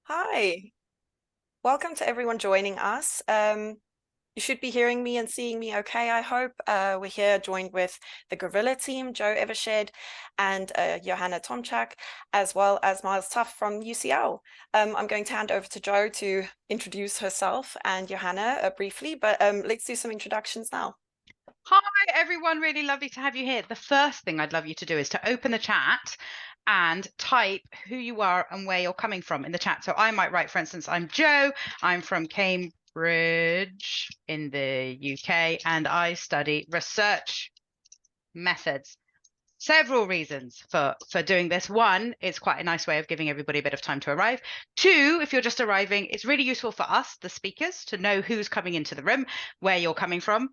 Hi, welcome to everyone joining us. You should be hearing me and seeing me okay, I hope. We're here joined with the Gorilla team, Joe Evershed and Johanna Tomczak, as well as Miles Tufft from UCL. I'm going to hand over to Joe to introduce herself and Johanna briefly, but let's do some introductions now. Hi, everyone. Really lovely to have you here. The first thing I'd love you to do is to open the chat and type who you are and where you're coming from in the chat. So I might write, for instance, I'm Joe. I'm from Cambridge in the UK, and I study research methods. Several reasons for doing this. One, it's quite a nice way of giving everybody a bit of time to arrive. Two, if you're just arriving, it's really useful for us, the speakers, to know who's coming into the room, where you're coming from.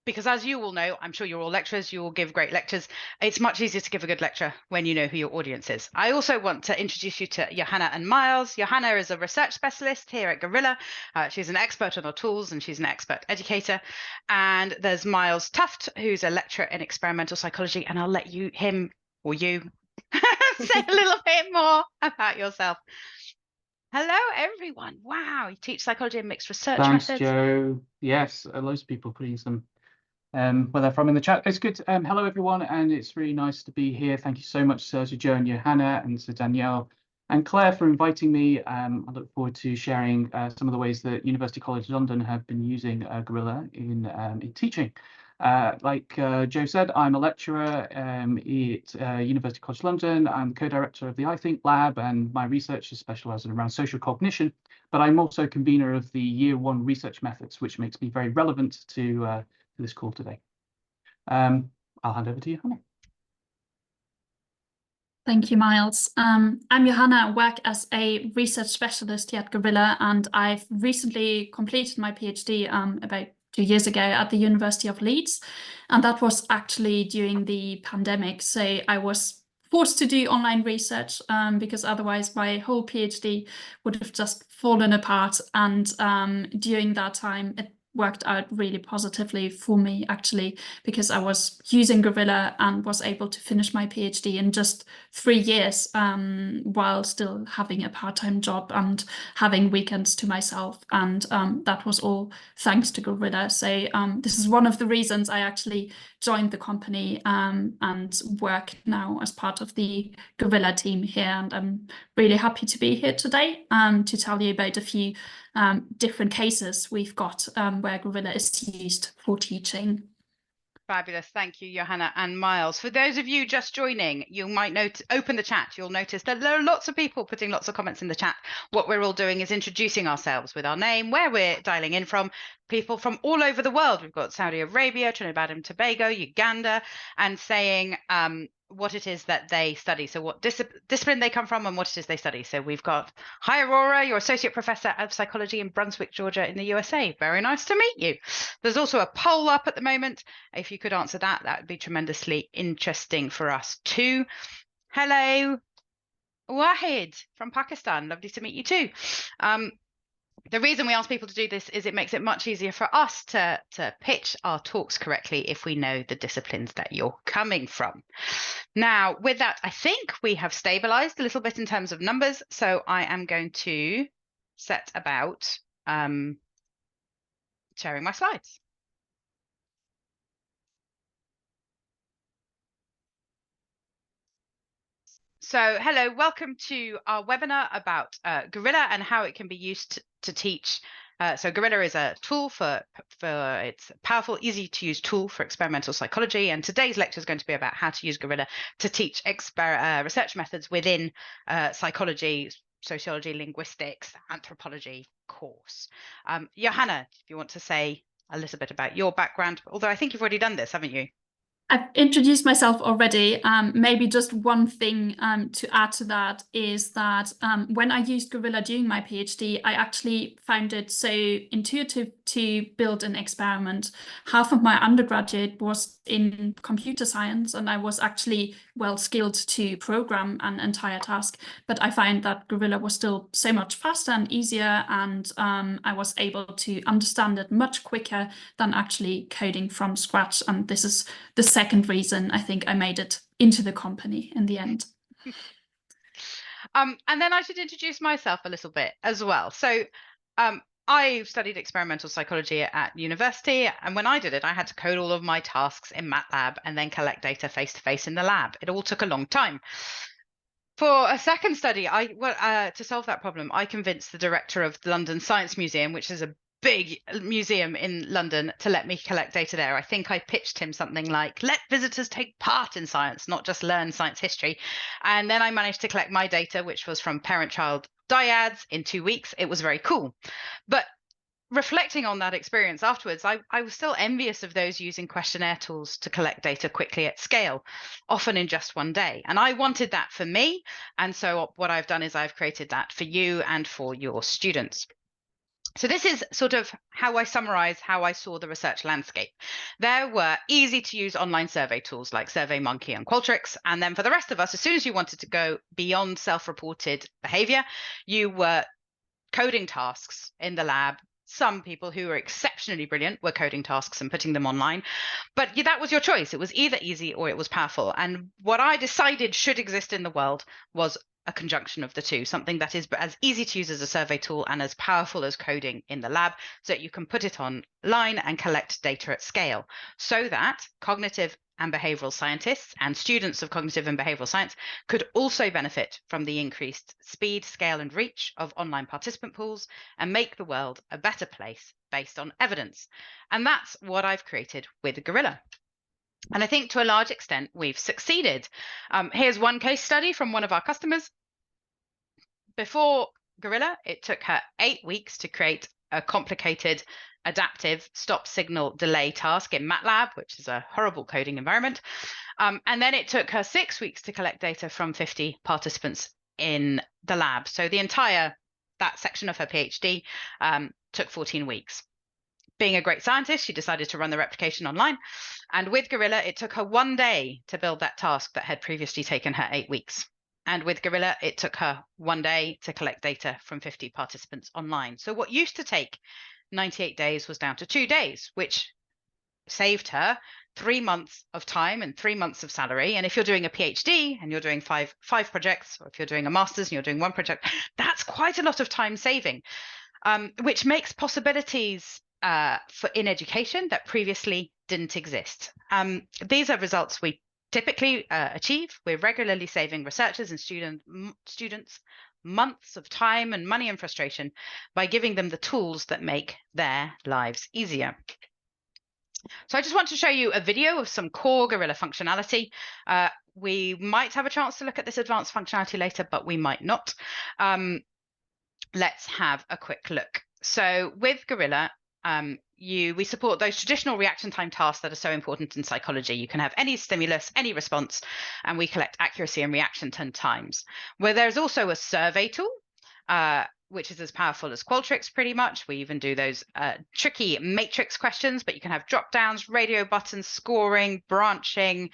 Because as you all know, I'm sure you're all lecturers, you all give great lectures. It's much easier to give a good lecture when you know who your audience is. I also want to introduce you to Johanna and Miles. Johanna is a research specialist here at Gorilla. She's an expert on our tools and she's an expert educator. And there's Miles Tufft, who's a lecturer in experimental psychology. And I'll let him or you say a little bit more about yourself. Hello, everyone. Wow, you teach psychology and mixed research Thanks, methods. Joe. Yes, loads of people putting some where they're from in the chat. It's good. Hello, everyone, and it's really nice to be here. Thank you so much to Joe and Johanna and to Danielle and Claire for inviting me. I look forward to sharing some of the ways that University College London have been using Gorilla in teaching. Like Joe said, I'm a lecturer at University College London. I'm the co-director of the I Think Lab, and my research is specialising around social cognition. But I'm also convener of the Year 1 research methods, which makes me very relevant to this call today. I'll hand over to Johanna. Thank you, Miles. I'm Johanna. I work as a research specialist here at Gorilla, and I've recently completed my PhD about 2 years ago at the University of Leeds, and that was actually during the pandemic. So I was forced to do online research because otherwise my whole PhD would have just fallen apart. And during that time, it worked out really positively for me, actually, because I was using Gorilla and was able to finish my PhD in just 3 years while still having a part-time job and having weekends to myself. And that was all thanks to Gorilla. So this is one of the reasons I actually joined the company and work now as part of the Gorilla team here. And I'm really happy to be here today to tell you about a few different cases we've got where Gorilla is used for teaching. Fabulous. Thank you, Johanna and Miles. For those of you just joining, you might open the chat. You'll notice that there are lots of people putting lots of comments in the chat. What we're all doing is introducing ourselves with our name, where we're dialing in from, people from all over the world. We've got Saudi Arabia, Trinidad and Tobago, Uganda, and saying what it is that they study. So what discipline they come from and what it is they study. So we've got, hi, Aurora, you're Associate Professor of Psychology in Brunswick, Georgia in the USA. Very nice to meet you. There's also a poll up at the moment. If you could answer that, that would be tremendously interesting for us too. Hello, Wahid from Pakistan. Lovely to meet you too. The reason we ask people to do this is it makes it much easier for us to pitch our talks correctly if we know the disciplines that you're coming from. Now, with that, I think we have stabilized a little bit in terms of numbers. So I am going to set about sharing my slides. So hello, welcome to our webinar about Gorilla and how it can be used to teach. So Gorilla is a tool it's a powerful, easy to use tool for experimental psychology. And today's lecture is going to be about how to use Gorilla to teach research methods within psychology, sociology, linguistics, anthropology course. Johanna, if you want to say a little bit about your background, although I think you've already done this, haven't you? I've introduced myself already. Maybe just one thing to add to that is that when I used Gorilla during my PhD, I actually found it so intuitive to build an experiment. Half of my undergraduate was in computer science, and I was actually well skilled to program an entire task. But I find that Gorilla was still so much faster and easier, and I was able to understand it much quicker than actually coding from scratch. And this is the second reason I think I made it into the company in the end. And then I should introduce myself a little bit as well. So I studied experimental psychology at university, and when I did it, I had to code all of my tasks in MATLAB and then collect data face-to-face in the lab. It all took a long time. For a second study, to solve that problem, I convinced the director of the London Science Museum, which is a big museum in London, to let me collect data there. I think I pitched him something like, let visitors take part in science, not just learn science history. And then I managed to collect my data, which was from parent-child dyads, in 2 weeks. It was very cool. But reflecting on that experience afterwards, I was still envious of those using questionnaire tools to collect data quickly at scale, often in just one day. And I wanted that for me. And so what I've done is I've created that for you and for your students. So this is sort of how I summarize how I saw the research landscape. There were easy to use online survey tools like SurveyMonkey and Qualtrics. And then for the rest of us, as soon as you wanted to go beyond self-reported behavior, you were coding tasks in the lab. Some people who were exceptionally brilliant were coding tasks and putting them online, but that was your choice. It was either easy or it was powerful. And what I decided should exist in the world was a conjunction of the two, something that is as easy to use as a survey tool and as powerful as coding in the lab, so that you can put it online and collect data at scale, so that cognitive and behavioral scientists and students of cognitive and behavioral science could also benefit from the increased speed, scale, and reach of online participant pools and make the world a better place based on evidence. And that's what I've created with Gorilla. And I think to a large extent, we've succeeded. Here's one case study from one of our customers. Before Gorilla, it took her 8 weeks to create a complicated adaptive stop signal delay task in MATLAB, which is a horrible coding environment. And then it took her 6 weeks to collect data from 50 participants in the lab. So that section of her PhD took 14 weeks. Being a great scientist, she decided to run the replication online. And with Gorilla, it took her 1 day to build that task that had previously taken her 8 weeks. And with Gorilla, it took her 1 day to collect data from 50 participants online. So what used to take 98 days was down to 2 days, which saved her 3 months of time and 3 months of salary. And if you're doing a PhD and you're doing five projects, or if you're doing a master's and you're doing 1 project, that's quite a lot of time saving, which makes possibilities in education that previously didn't exist. These are results we typically achieve. We're regularly saving researchers and students months of time and money and frustration by giving them the tools that make their lives easier. So I just want to show you a video of some core Gorilla functionality. We might have a chance to look at this advanced functionality later, but we might not. Let's have a quick look. So with Gorilla, we support those traditional reaction time tasks that are so important in psychology. You can have any stimulus, any response, and we collect accuracy and reaction times. Where there's also a survey tool, which is as powerful as Qualtrics pretty much. We even do those tricky matrix questions, but you can have drop downs, radio buttons, scoring, branching,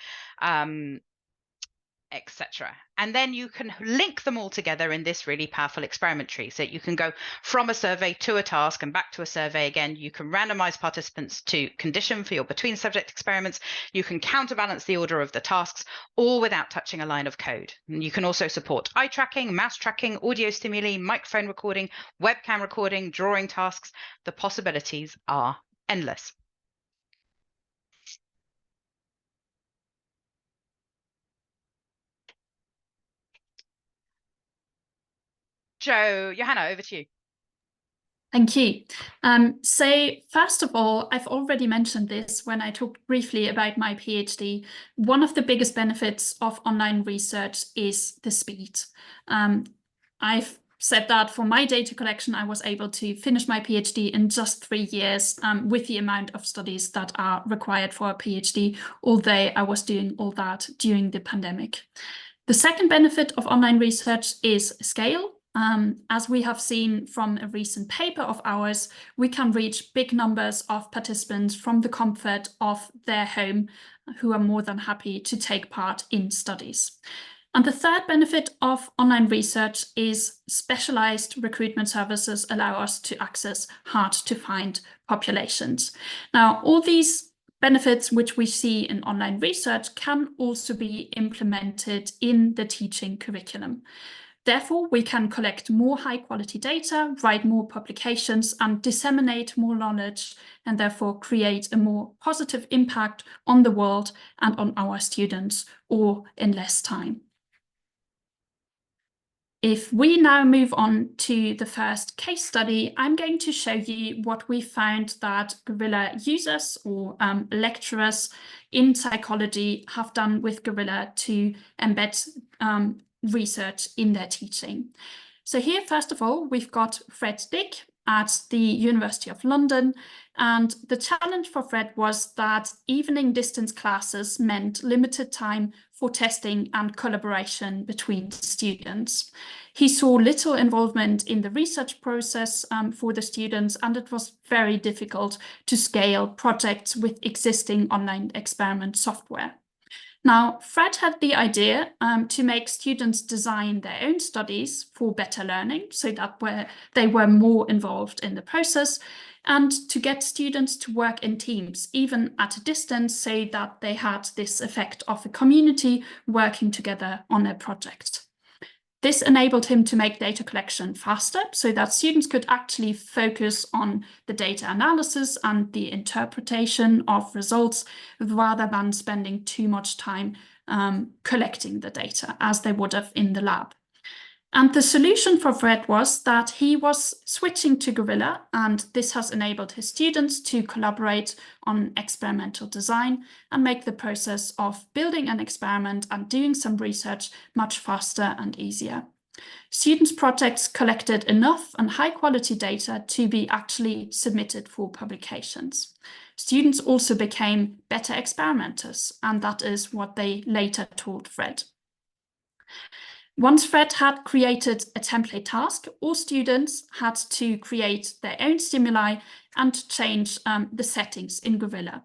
etc. And then you can link them all together in this really powerful experiment tree. So you can go from a survey to a task and back to a survey again. You can randomize participants to condition for your between subject experiments. You can counterbalance the order of the tasks, all without touching a line of code. And you can also support eye tracking, mouse tracking, audio stimuli, microphone recording, webcam recording, drawing tasks. The possibilities are endless. Johanna, over to you. Thank you. So first of all, I've already mentioned this when I talked briefly about my PhD. One of the biggest benefits of online research is the speed. I've said that for my data collection, I was able to finish my PhD in just 3 years with the amount of studies that are required for a PhD, although I was doing all that during the pandemic. The second benefit of online research is scale. As we have seen from a recent paper of ours, we can reach big numbers of participants from the comfort of their home who are more than happy to take part in studies. And the third benefit of online research is specialized recruitment services allow us to access hard to find populations. Now, all these Benefits which we see in online research can also be implemented in the teaching curriculum. Therefore, we can collect more high-quality data, write more publications, and disseminate more knowledge, and therefore create a more positive impact on the world and on our students, all in less time. If we now move on to the first case study, I'm going to show you what we found that Gorilla users or lecturers in psychology have done with Gorilla to embed research in their teaching. So here, first of all, we've got Fred Dick at the University of London. And the challenge for Fred was that evening distance classes meant limited time for testing and collaboration between students. He saw little involvement in the research process for the students, and it was very difficult to scale projects with existing online experiment software. Now, Fred had the idea to make students design their own studies for better learning, so that they were more involved in the process, and to get students to work in teams, even at a distance, so that they had this effect of a community working together on a project. This enabled him to make data collection faster so that students could actually focus on the data analysis and the interpretation of results rather than spending too much time collecting the data as they would have in the lab. And the solution for Fred was that he was switching to Gorilla, and this has enabled his students to collaborate on experimental design and make the process of building an experiment and doing some research much faster and easier. Students' projects collected enough and high-quality data to be actually submitted for publications. Students also became better experimenters, and that is what they later taught Fred. Once Fred had created a template task, all students had to create their own stimuli and change the settings in Gorilla.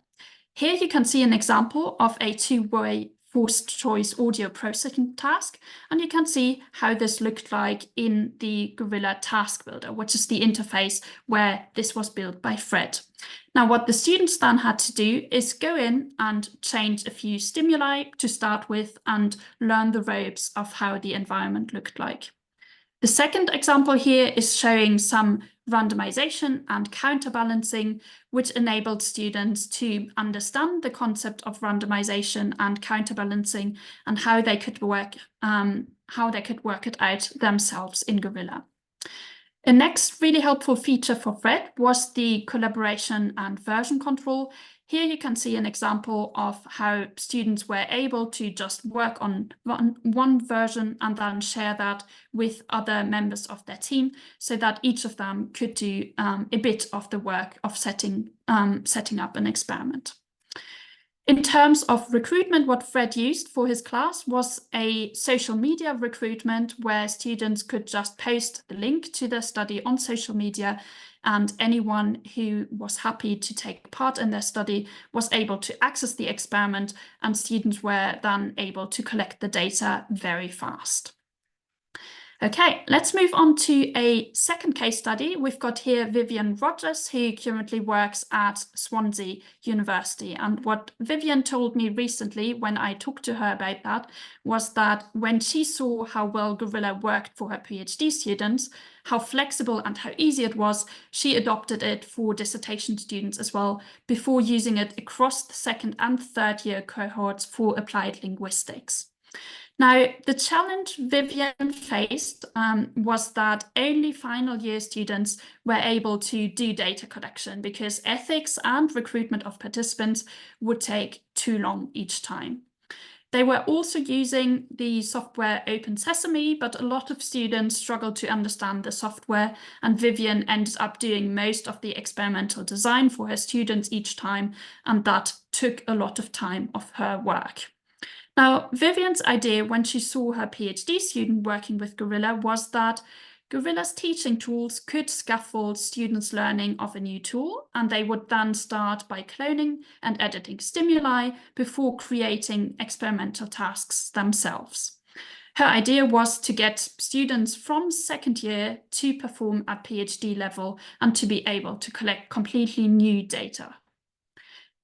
Here you can see an example of a two-way forced choice audio processing task, and you can see how this looked like in the Gorilla Task Builder, which is the interface where this was built by Fred. Now, what the students then had to do is go in and change a few stimuli to start with and learn the ropes of how the environment looked like. The second example here is showing some randomization and counterbalancing, which enabled students to understand the concept of randomization and counterbalancing and how they could work it out themselves in Gorilla. A next really helpful feature for Fred was the collaboration and version control. Here you can see an example of how students were able to just work on one version and then share that with other members of their team so that each of them could do a bit of the work of setting up an experiment. In terms of recruitment, what Fred used for his class was a social media recruitment where students could just post the link to their study on social media, and anyone who was happy to take part in their study was able to access the experiment, and students were then able to collect the data very fast. Okay, let's move on to a second case study. We've got here Vivian Rogers, who currently works at Swansea University. And what Vivian told me recently when I talked to her about that was that when she saw how well Gorilla worked for her PhD students, how flexible and how easy it was, she adopted it for dissertation students as well, before using it across the second and third year cohorts for applied linguistics. Now, the challenge Vivian faced was that only final year students were able to do data collection because ethics and recruitment of participants would take too long each time. They were also using the software Open Sesame, but a lot of students struggled to understand the software, and Vivian ended up doing most of the experimental design for her students each time, and that took a lot of time of her work. Now, Vivian's idea when she saw her PhD student working with Gorilla was that Gorilla's teaching tools could scaffold students' learning of a new tool, and they would then start by cloning and editing stimuli before creating experimental tasks themselves. Her idea was to get students from second year to perform at PhD level and to be able to collect completely new data.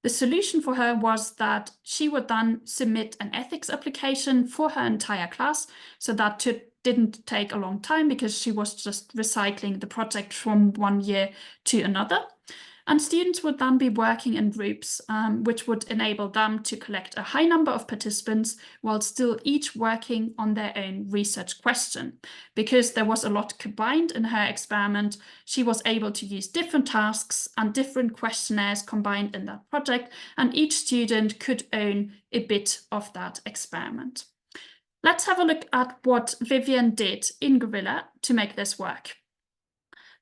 The solution for her was that she would then submit an ethics application for her entire class. So that didn't take a long time because she was just recycling the project from one year to another. And students would then be working in groups, which would enable them to collect a high number of participants while still each working on their own research question. Because there was a lot combined in her experiment, she was able to use different tasks and different questionnaires combined in that project, and each student could own a bit of that experiment. Let's have a look at what Vivian did in Gorilla to make this work.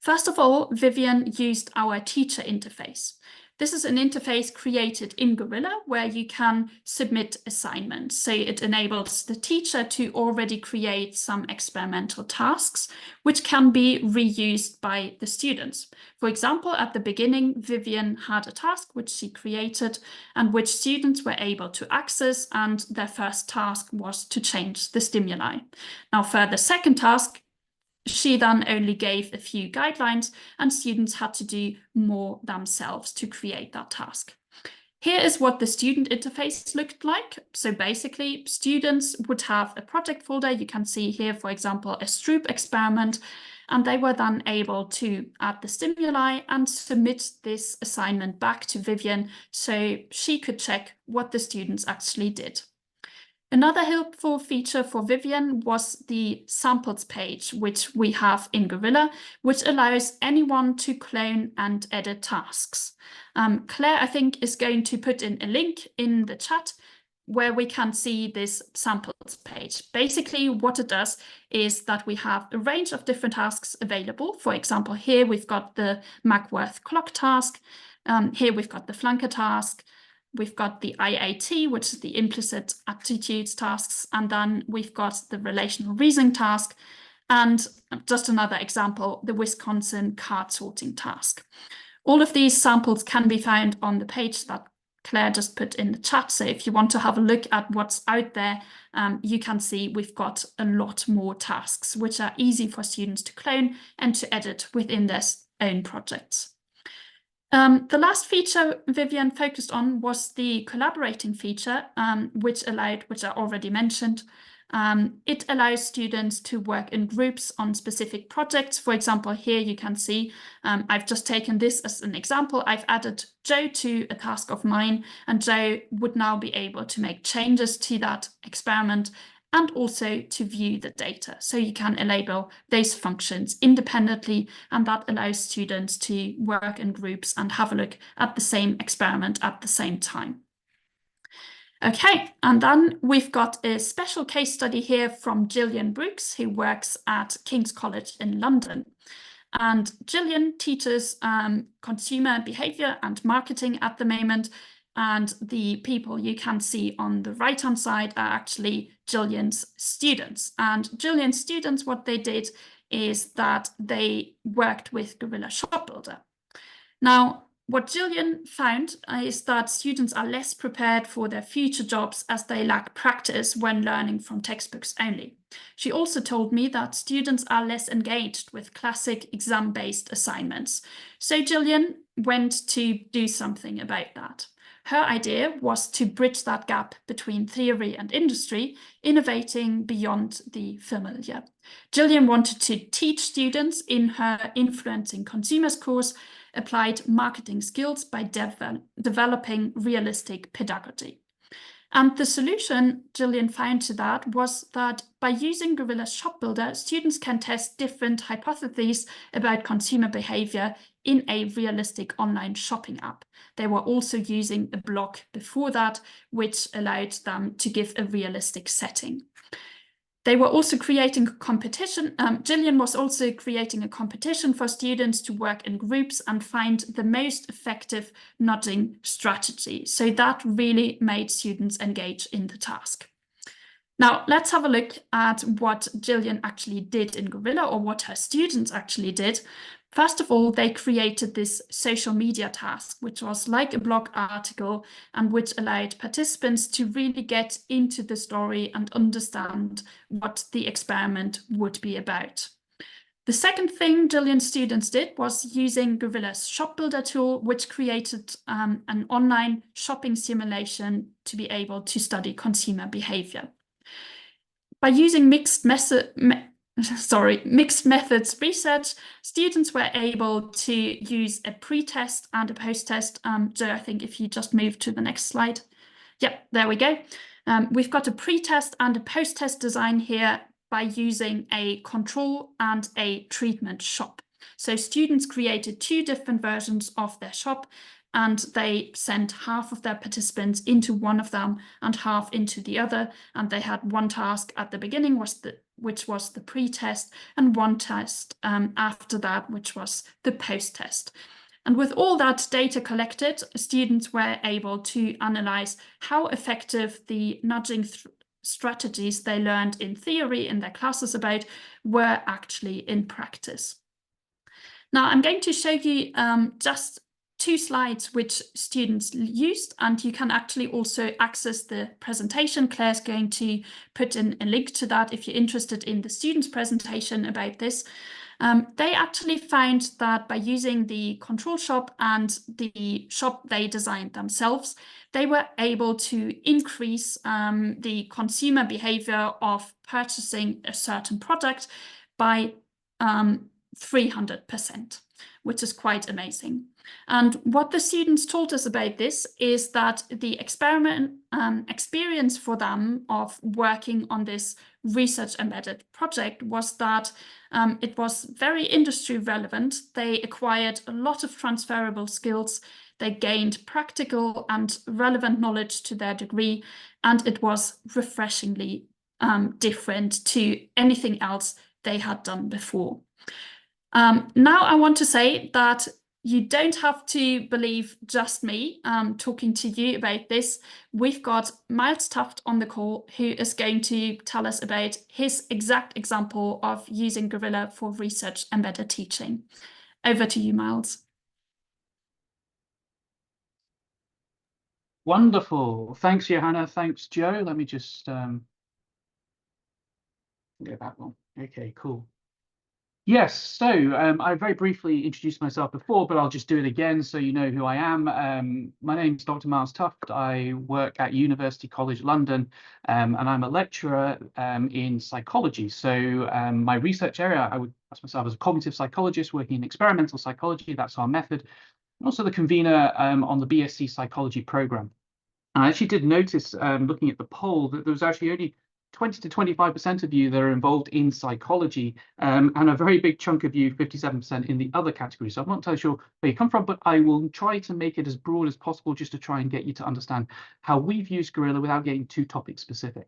First of all, Vivian used our teacher interface. This is an interface created in Gorilla where you can submit assignments. So it enables the teacher to already create some experimental tasks, which can be reused by the students. For example, at the beginning, Vivian had a task which she created and which students were able to access, and their first task was to change the stimuli. Now, for the second task, she then only gave a few guidelines, and students had to do more themselves to create that task. Here is what the student interface looked like. So basically, students would have a project folder. You can see here, for example, a Stroop experiment, and they were then able to add the stimuli and submit this assignment back to Vivian so she could check what the students actually did. Another helpful feature for Vivian was the samples page, which we have in Gorilla, which allows anyone to clone and edit tasks. Claire, I think, is going to put in a link in the chat where we can see this samples page. Basically, what it does is that we have a range of different tasks available. For example, here we've got the Mackworth clock task. Here we've got the flanker task. We've got the IAT, which is the implicit aptitudes tasks, and then we've got the relational reasoning task, and just another example, the Wisconsin card sorting task. All of these samples can be found on the page that Claire just put in the chat, so if you want to have a look at what's out there, you can see we've got a lot more tasks, which are easy for students to clone and to edit within their own projects. The last feature Vivian focused on was the collaborating feature, which I already mentioned. It allows students to work in groups on specific projects. For example, here you can see, I've just taken this as an example. I've added Joe to a task of mine, and Joe would now be able to make changes to that experiment and also to view the data. So you can enable those functions independently, and that allows students to work in groups and have a look at the same experiment at the same time. Okay, and then we've got a special case study here from Gillian Brooks, who works at King's College in London. And Gillian teaches consumer behavior and marketing at the moment. And the people you can see on the right-hand side are actually Gillian's students. And Gillian's students, what they did is that they worked with Gorilla Shop Builder. Now, what Gillian found is that students are less prepared for their future jobs as they lack practice when learning from textbooks only. She also told me that students are less engaged with classic exam-based assignments. So Gillian went to do something about that. Her idea was to bridge that gap between theory and industry, innovating beyond the familiar. Gillian wanted to teach students in her Influencing Consumers course applied marketing skills by developing realistic pedagogy. And the solution Gillian found to that was that by using Gorilla Shop Builder, students can test different hypotheses about consumer behavior in a realistic online shopping app. They were also using a blog before that, which allowed them to give a realistic setting. They were also creating a competition. Gillian was also creating a competition for students to work in groups and find the most effective nudging strategy. So that really made students engage in the task. Now, let's have a look at what Gillian actually did in Gorilla, or what her students actually did. First of all, they created this social media task, which was like a blog article and which allowed participants to really get into the story and understand what the experiment would be about. The second thing Gillian's students did was using Gorilla's shop builder tool, which created an online shopping simulation to be able to study consumer behavior. By using mixed methods research, students were able to use a pre-test and a post-test. Joe, I think if you just move to the next slide. Yep, there we go. We've got a pre-test and a post-test design here by using a control and a treatment shop. So students created two different versions of their shop, and they sent half of their participants into one of them and half into the other. And they had one task at the beginning, which was the pre-test, and one test after that, which was the post-test. And with all that data collected, students were able to analyze how effective the nudging strategies they learned in theory in their classes about were actually in practice. Now I'm going to show you just 2 slides which students used, and you can actually also access the presentation. Claire's going to put in a link to that if you're interested in the students' presentation about this. They actually found that by using the control shop and the shop they designed themselves, they were able to increase the consumer behavior of purchasing a certain product by 300%, which is quite amazing. And what the students told us about this is that the experience for them of working on this research embedded project was that it was very industry relevant. They acquired a lot of transferable skills. They gained practical and relevant knowledge to their degree, and it was refreshingly different to anything else they had done before. Now I want to say that you don't have to believe just me talking to you about this. We've got Miles Tufft on the call, who is going to tell us about his exact example of using Gorilla for research embedded teaching. Over to you, Miles. Wonderful. Thanks, Johanna. Thanks, Joe. Let me just go back one. Okay, cool. Yes, so I very briefly introduced myself before, but I'll just do it again so you know who I am. My name is Dr. Miles Tufft. I work at University College London, and I'm a lecturer in psychology. So my research area, I would class myself as a cognitive psychologist working in experimental psychology. That's our method. And also the convener on the BSc psychology program. And I actually did notice, looking at the poll, that there was actually only 20 to 25% of you that are involved in psychology, and a very big chunk of you, 57%, in the other category. So I'm not entirely sure where you come from, but I will try to make it as broad as possible just to try and get you to understand how we've used Gorilla without getting too topic specific.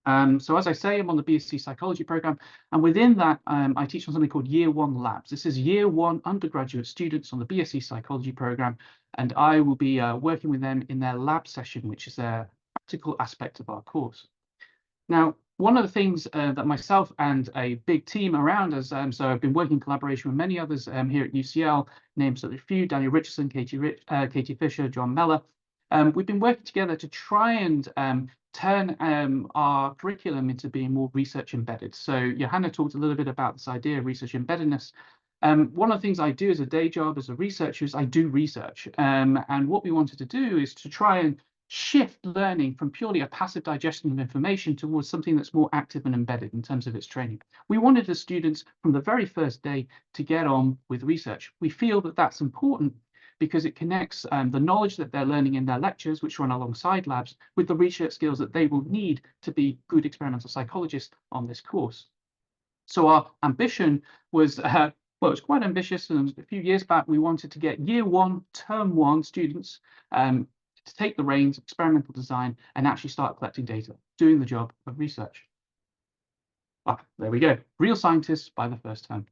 So as I say, I'm on the BSc psychology program, and within that, I teach on something called Year 1 Labs. This is Year 1 undergraduate students on the BSc psychology program, and I will be working with them in their lab session, which is their practical aspect of our course. Now, one of the things that myself and a big team around us, so I've been working in collaboration with many others here at UCL, names a few, Daniel Richardson, Katie Fisher, John Meller. We've been working together to try and turn our curriculum into being more research embedded. So Johanna talked a little bit about this idea of research embeddedness. One of the things I do as a day job as a researcher is I do research. And what we wanted to do is to try and shift learning from purely a passive digestion of information towards something that's more active and embedded in terms of its training. We wanted the students from the very first day to get on with research. We feel that that's important because it connects the knowledge that they're learning in their lectures, which run alongside labs, with the research skills that they will need to be good experimental psychologists on this course. So our ambition was, well, it was quite ambitious, and a few years back we wanted to get Year 1, Term 1 students to take the reins of experimental design and actually start collecting data, doing the job of research. Ah, there we go, real scientists by the first term.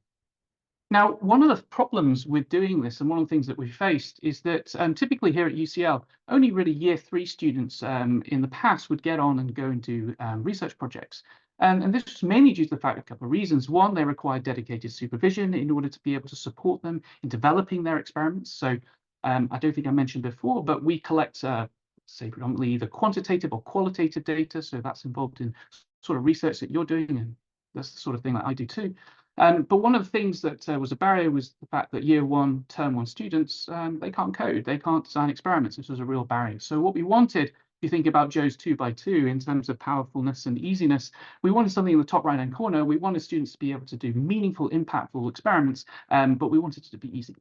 Now, one of the problems with doing this, and one of the things that we faced, is that typically here at UCL, only really Year 3 students in the past would get on and go and do research projects. And this was mainly due to the fact of a couple of reasons. One, they required dedicated supervision in order to be able to support them in developing their experiments. So I don't think I mentioned before, but we collect, say, predominantly either quantitative or qualitative data. So that's involved in sort of research that you're doing and That's the sort of thing that I do too. But one of the things that was a barrier was the fact that year one, term one students, they can't code, they can't design experiments. This was a real barrier. So what we wanted, if you think about Joe's 2x2 in terms of powerfulness and easiness, we wanted something in the top right-hand corner. We wanted students to be able to do meaningful, impactful experiments, but we wanted it to be easy.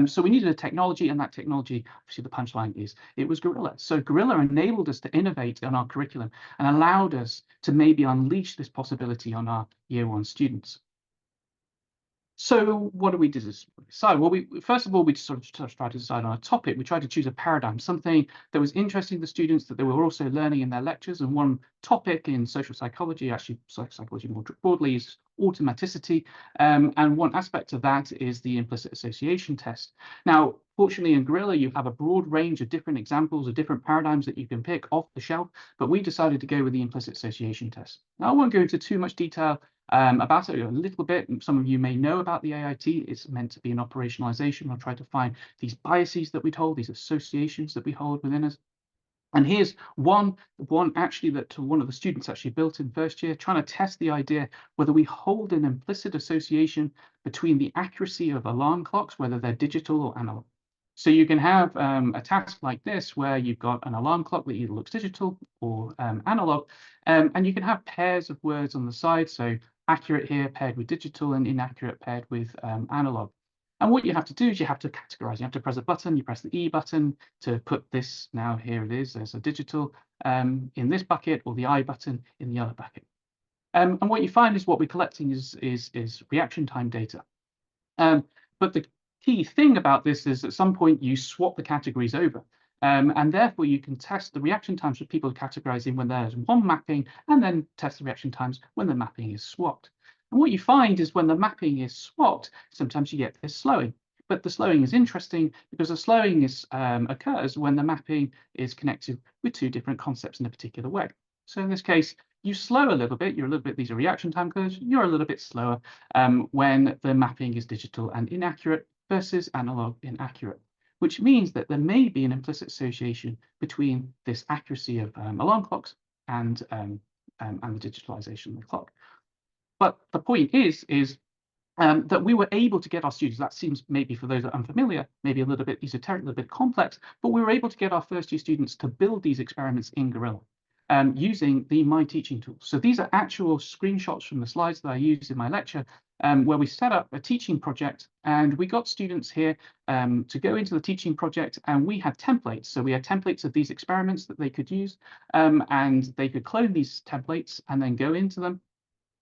So we needed a technology, and that technology, obviously the punchline is, it was Gorilla. So Gorilla enabled us to innovate in our curriculum and allowed us to maybe unleash this possibility on our year one students. So what do we decide? Well, first of all, we sort of tried to decide on a topic. We tried to choose a paradigm, something that was interesting to the students, that they were also learning in their lectures. And one topic in social psychology, actually psychology more broadly, is automaticity. And one aspect of that is the implicit association test. Now, fortunately, in Gorilla, you have a broad range of different examples of different paradigms that you can pick off the shelf, but we decided to go with the implicit association test. Now, I won't go into too much detail about it a little bit. Some of you may know about the AIT. It's meant to be an operationalization. We'll try to find these biases that we hold, these associations that we hold within us. And here's one actually that one of the students actually built in first year, trying to test the idea whether we hold an implicit association between the accuracy of alarm clocks, whether they're digital or analog. So you can have a task like this where you've got an alarm clock that either looks digital or analog, and you can have pairs of words on the side. So accurate here paired with digital and inaccurate paired with analog. And what you have to do is you have to categorize. You have to press a button, you press the E button to put this, now here it is, there's a digital in this bucket, or the I button in the other bucket. And what you find is what we're collecting is reaction time data. But the key thing about this is at some point you swap the categories over. And therefore you can test the reaction times for people categorizing when there's one mapping, and then test the reaction times when the mapping is swapped. And what you find is when the mapping is swapped, sometimes you get this slowing. But the slowing is interesting because the slowing occurs when the mapping is connected with two different concepts in a particular way. So in this case, you slow a little bit, these are reaction time curves, you're a little bit slower when the mapping is digital and inaccurate versus analog inaccurate, which means that there may be an implicit association between this accuracy of alarm clocks and the digitalization of the clock. But the point is that we were able to get our students, that seems maybe for those that are unfamiliar, maybe a little bit esoteric, a little bit complex, but we were able to get our first year students to build these experiments in Gorilla using the My Teaching tool. So these are actual screenshots from the slides that I used in my lecture, where we set up a teaching project, and we got students here to go into the teaching project, and we had templates. So we had templates of these experiments that they could use, and they could clone these templates and then go into them,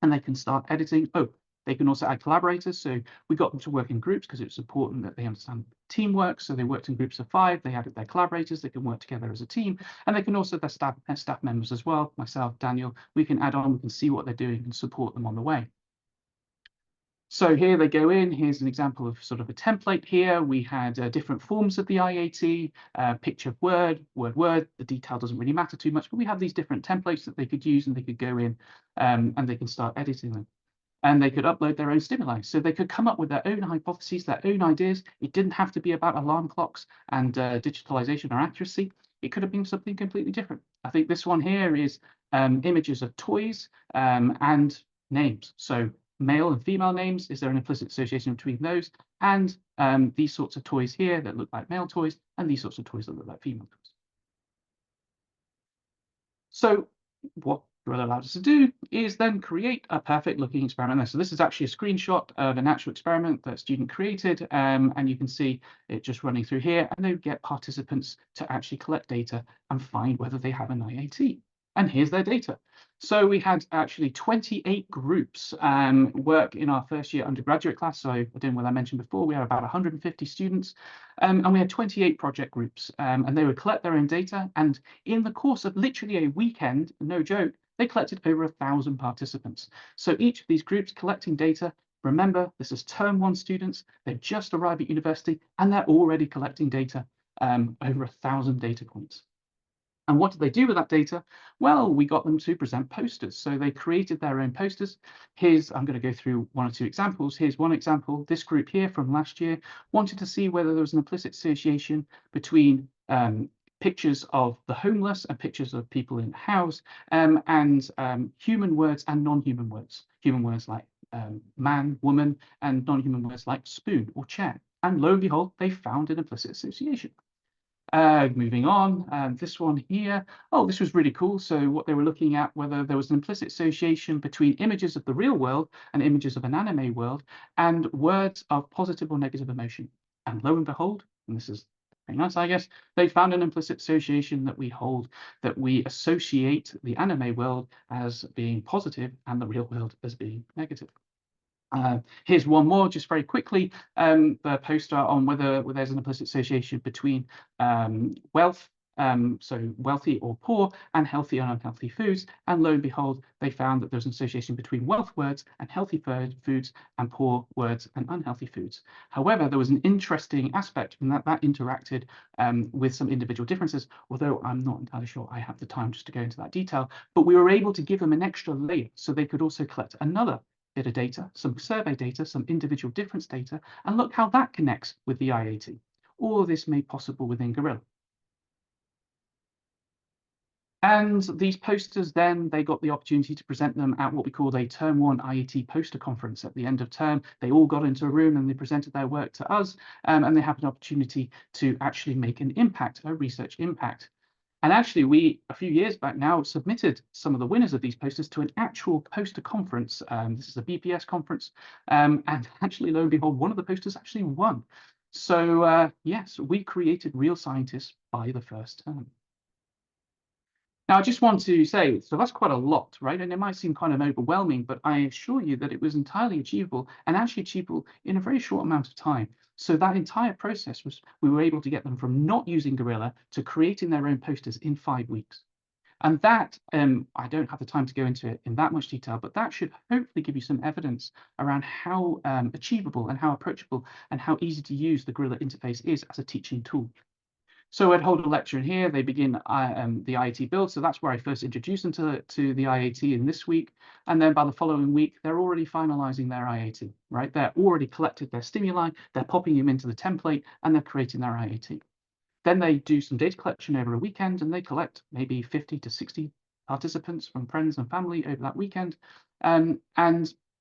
and they can start editing. Oh, they can also add collaborators. So we got them to work in groups because it's important that they understand teamwork. So they worked in groups of 5. They added their collaborators. They can work together as a team, and they can also their staff members as well. Myself, Daniel, we can add on. We can see what they're doing and support them on the way. So here they go in. Here's an example of sort of a template here. We had different forms of the IAT, picture, word. The detail doesn't really matter too much, but we have these different templates that they could use, and they could go in and they can start editing them. And they could upload their own stimuli. So they could come up with their own hypotheses, their own ideas. It didn't have to be about alarm clocks and digitalization or accuracy. It could have been something completely different. I think this one here is images of toys and names. So male and female names, is there an implicit association between those? And these sorts of toys here that look like male toys, and these sorts of toys that look like female toys. So what Gorilla allowed us to do is then create a perfect looking experiment there. So this is actually a screenshot of an actual experiment that a student created, and you can see it just running through here, and they would get participants to actually collect data and find whether they have an IAT. And here's their data. So we had actually 28 groups work in our first year undergraduate class. So doing what I mentioned before, we had about 150 students, and we had 28 project groups, and they would collect their own data. And in the course of literally a weekend, no joke, they collected over 1,000 participants. So each of these groups collecting data. Remember, this is term 1 students. They've just arrived at university, and they're already collecting data, over 1,000 data points. And what did they do with that data? Well, we got them to present posters. So they created their own posters. I'm going to go through 1 or 2 examples. Here's one example. This group here from last year wanted to see whether there was an implicit association between pictures of the homeless and pictures of people in house, and human words and non-human words. Human words like man, woman, and non-human words like spoon or chair. And lo and behold, they found an implicit association. Moving on, this one here. Oh, this was really cool. So what they were looking at, whether there was an implicit association between images of the real world and images of an anime world and words of positive or negative emotion. And lo and behold, and this is very nice, I guess, they found an implicit association that we hold, that we associate the anime world as being positive and the real world as being negative. Here's one more, just very quickly, the poster on whether there's an implicit association between wealth, so wealthy or poor, and healthy and unhealthy foods. And lo and behold, they found that there's an association between wealth words and healthy foods and poor words and unhealthy foods. However, there was an interesting aspect in that interacted with some individual differences, although I'm not entirely sure I have the time just to go into that detail, but we were able to give them an extra layer so they could also collect another bit of data, some survey data, some individual difference data, and look how that connects with the IAT. All of this made possible within Gorilla. And these posters then, they got the opportunity to present them at what we called a Term 1 IAT poster conference at the end of term. They all got into a room and they presented their work to us, and they had an opportunity to actually make an impact, a research impact. And actually, we, a few years back now, submitted some of the winners of these posters to an actual poster conference. This is a BPS conference. And actually, lo and behold, one of the posters actually won. So yes, we created real scientists by the first term. Now, I just want to say, so that's quite a lot, right? And it might seem kind of overwhelming, but I assure you that it was entirely achievable and actually achievable in a very short amount of time. So that entire process was, we were able to get them from not using Gorilla to creating their own posters in 5 weeks. And that, I don't have the time to go into it in that much detail, but that should hopefully give you some evidence around how achievable and how approachable and how easy to use the Gorilla interface is as a teaching tool. So I'd hold a lecture in here, they begin the IAT build. So that's where I first introduced them to the IAT in this week. And then by the following week, they're already finalizing their IAT, right? They're already collected their stimuli, they're popping them into the template, and they're creating their IAT. Then they do some data collection over a weekend, and they collect maybe 50 to 60 participants from friends and family over that weekend. And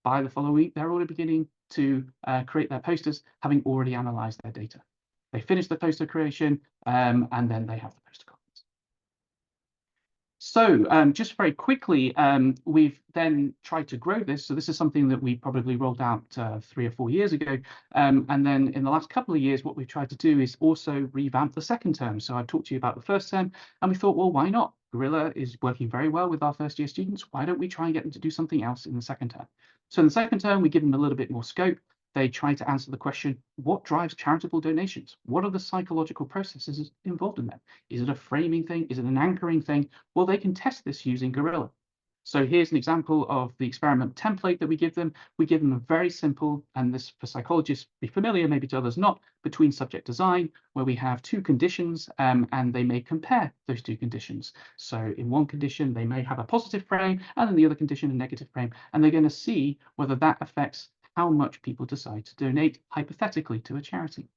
by the following week, they're already beginning to create their posters, having already analyzed their data. They finish the poster creation, and then they have the poster conference. So just very quickly, we've then tried to grow this. So this is something that we probably rolled out 3 or 4 years ago. And then in the last couple of years, what we've tried to do is also revamp the second term. So I've talked to you about the first term, and we thought, well, why not? Gorilla is working very well with our first year students. Why don't we try and get them to do something else in the second term? So in the second term, we give them a little bit more scope. They try to answer the question, what drives charitable donations? What are the psychological processes involved in that? Is it a framing thing? Is it an anchoring thing? Well, they can test this using Gorilla. So here's an example of the experiment template that we give them. We give them a very simple, and this for psychologists be familiar, maybe to others not, between subject design, where we have 2 conditions, and they may compare those 2 conditions. So in one condition, they may have a positive frame, and in the other condition, a negative frame, and they're going to see whether that affects how much people decide to donate hypothetically to a charity.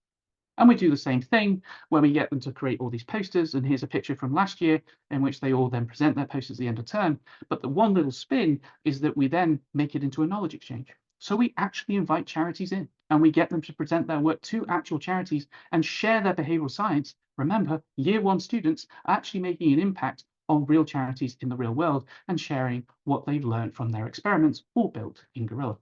And we do the same thing where we get them to create all these posters. And here's a picture from last year in which they all then present their posters at the end of term. But the one little spin is that we then make it into a knowledge exchange. So we actually invite charities in and we get them to present their work to actual charities and share their behavioral science. Remember, year 1 students are actually making an impact on real charities in the real world and sharing what they've learned from their experiments or built in Gorilla.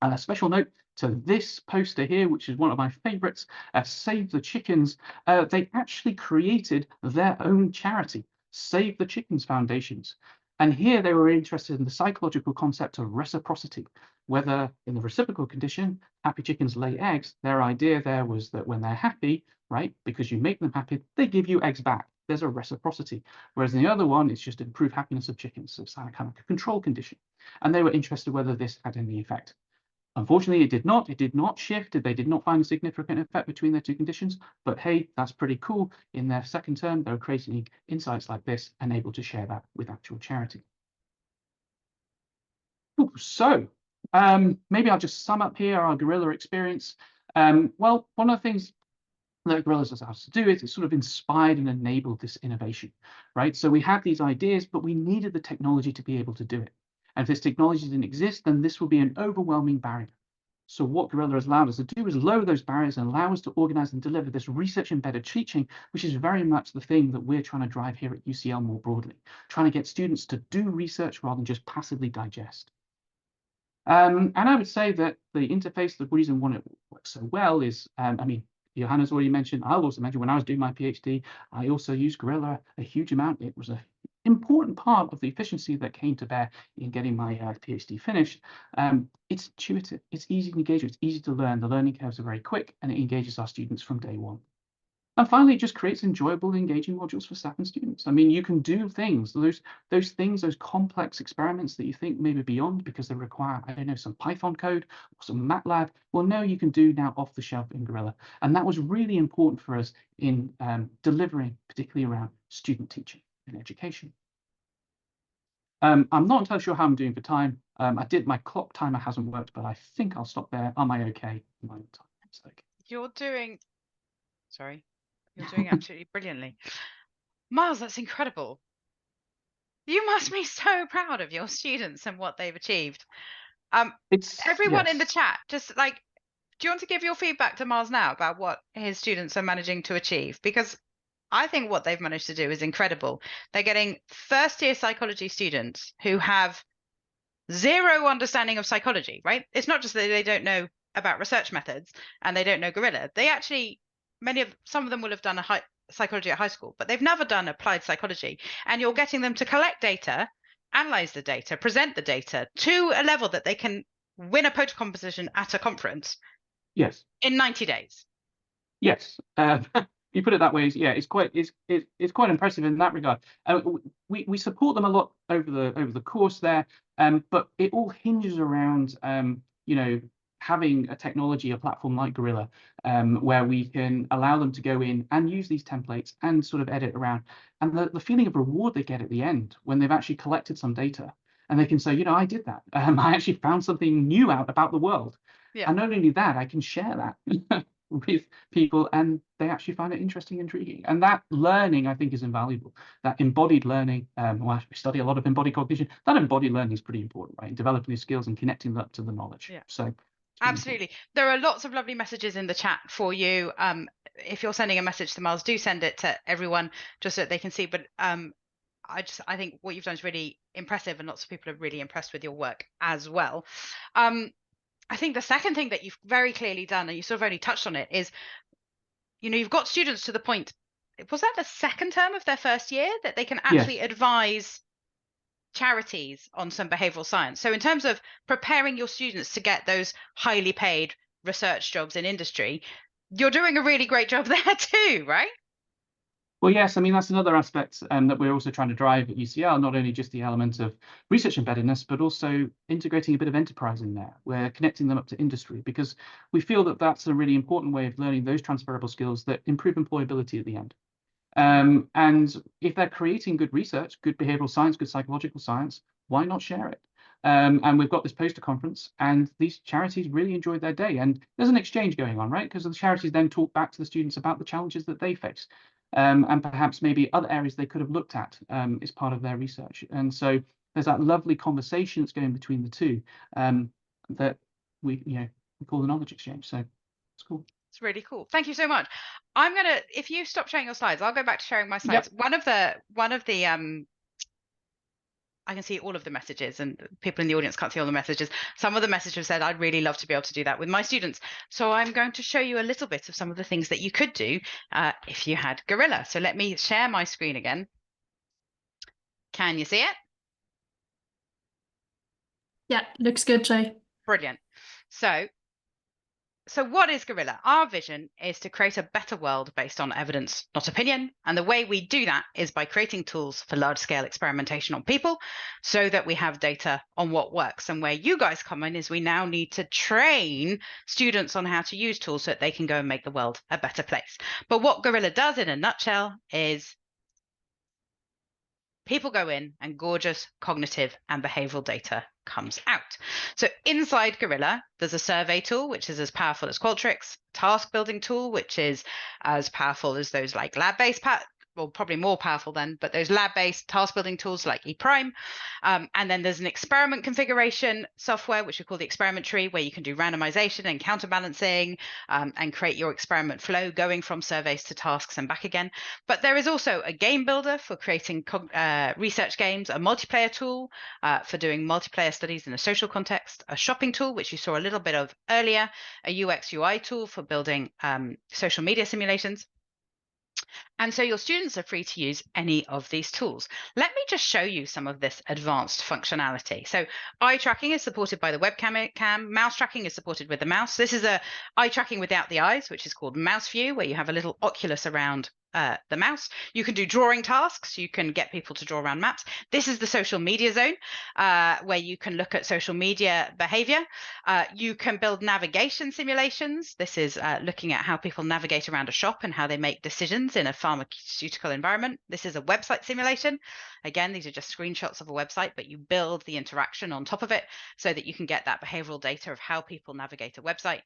And a special note to this poster here, which is one of my favorites, Save the Chickens. They actually created their own charity, Save the Chickens Foundations. And here they were interested in the psychological concept of reciprocity, whether in the reciprocal condition, happy chickens lay eggs. Their idea there was that when they're happy, right, because you make them happy, they give you eggs back. There's a reciprocity. Whereas in the other one, it's just improved happiness of chickens. So it's kind of a control condition. And they were interested whether this had any effect. Unfortunately, it did not. It did not shift. They did not find a significant effect between their 2 conditions. But hey, that's pretty cool. In their second term, they were creating insights like this and able to share that with actual charity. Ooh, so maybe I'll just sum up here our Gorilla experience. Well, one of the things that Gorillas has asked us to do it. It sort of inspired and enabled this innovation, right? So we had these ideas, but we needed the technology to be able to do it. And if this technology didn't exist, then this would be an overwhelming barrier. So what Gorilla has allowed us to do is lower those barriers and allow us to organize and deliver this research-embedded teaching, which is very much the thing that we're trying to drive here at UCL more broadly, trying to get students to do research rather than just passively digest. And I would say that the interface, the reason why it works so well is, I mean, Johanna's already mentioned, I'll also mention when I was doing my PhD, I also used Gorilla a huge amount. It was an important part of the efficiency that came to bear in getting my PhD finished. It's intuitive, it's easy to engage with, it's easy to learn. The learning curves are very quick and it engages our students from day one. And finally, it just creates enjoyable, engaging modules for staff and students. I mean, you can do things, those things, those complex experiments that you think maybe beyond because they require, I don't know, some Python code or some MATLAB. Well, no, you can do now off the shelf in Gorilla. And that was really important for us in delivering, particularly around student teaching and education. I'm not entirely sure how I'm doing for time. My clock timer hasn't worked, but I think I'll stop there. Am I okay? My time. Okay. You're doing absolutely brilliantly. Miles, that's incredible. You must be so proud of your students and what they've achieved. Everyone in the chat, just like, do you want to give your feedback to Miles now about what his students are managing to achieve? Because I think what they've managed to do is incredible. They're getting first-year psychology students who have zero understanding of psychology, right? It's not just that they don't know about research methods and they don't know Gorilla. They actually, some of them will have done psychology at high school, but they've never done applied psychology. And you're getting them to collect data, analyze the data, present the data to a level that they can win a poster competition at a conference. Yes. In 90 days. Yes. You put it that way, yeah, it's quite impressive in that regard. We support them a lot over the course there, but it all hinges around you know, having a technology, a platform like Gorilla, where we can allow them to go in and use these templates and sort of edit around, and the feeling of reward they get at the end when they've actually collected some data and they can say, you know, I did that. I actually found something new out about the world. Yeah. And not only that, I can share that with people and they actually find it interesting, intriguing. And that learning, I think, is invaluable. That embodied learning, well, we study a lot of embodied cognition. That embodied learning is pretty important, right? Developing these skills and connecting that to the knowledge. Yeah. So absolutely. There are lots of lovely messages in the chat for you. If you're sending a message to Miles, do send it to everyone just so that they can see. But I think what you've done is really impressive and lots of people are really impressed with your work as well. I think the second thing that you've very clearly done, and you sort of only touched on it, is, you know, you've got students to the point, was that the second term of their first year, that they can actually advise charities on some behavioral science. So in terms of preparing your students to get those highly paid research jobs in industry, you're doing a really great job there too, right? Well, yes, I mean, that's another aspect that we're also trying to drive at UCL, not only just the element of research embeddedness, but also integrating a bit of enterprise in there. We're connecting them up to industry because we feel that that's a really important way of learning those transferable skills that improve employability at the end. And if they're creating good research, good behavioral science, good psychological science, why not share it? And we've got this poster conference and these charities really enjoyed their day. And there's an exchange going on, right? Because the charities then talk back to the students about the challenges that they face. And perhaps maybe other areas they could have looked at as part of their research. And so there's that lovely conversation that's going between the two that we call the knowledge exchange. So it's cool. It's really cool. Thank you so much. I'm gonna, if you stop sharing your slides, I'll go back to sharing my slides. Yep. One of the I can see all of the messages and people in the audience can't see all the messages. Some of the messages have said, I'd really love to be able to do that with my students. So I'm going to show you a little bit of some of the things that you could do if you had Gorilla. So let me share my screen again. Can you see it? Yeah, looks good, Joe. Brilliant. So what is Gorilla? Our vision is to create a better world based on evidence, not opinion. And the way we do that is by creating tools for large-scale experimentation on people so that we have data on what works. And where you guys come in is we now need to train students on how to use tools so that they can go and make the world a better place. But what Gorilla does in a nutshell is People go in and gorgeous cognitive and behavioral data comes out. So inside Gorilla, there's a survey tool, which is as powerful as Qualtrics, task building tool, which is as powerful as those like lab-based well, probably more powerful then, but those lab-based task building tools like ePrime. And then there's an experiment configuration software, which we call the experiment tree, where you can do randomization and counterbalancing and create your experiment flow going from surveys to tasks and back again. But there is also a game builder for creating research games, a multiplayer tool for doing multiplayer studies in a social context, a shopping tool, which you saw a little bit of earlier, a UX UI tool for building social media simulations. And so your students are free to use any of these tools. Let me just show you some of this advanced functionality. So eye tracking is supported by the webcam. Mouse tracking is supported with the mouse. This is a eye tracking without the eyes, which is called mouse view, where you have a little oculus around the mouse. You can do drawing tasks. You can get people to draw around maps. This is the social media zone, where you can look at social media behavior. You can build navigation simulations. This is looking at how people navigate around a shop and how they make decisions in a pharmaceutical environment. This is a website simulation. Again, these are just screenshots of a website, but you build the interaction on top of it so that you can get that behavioral data of how people navigate a website,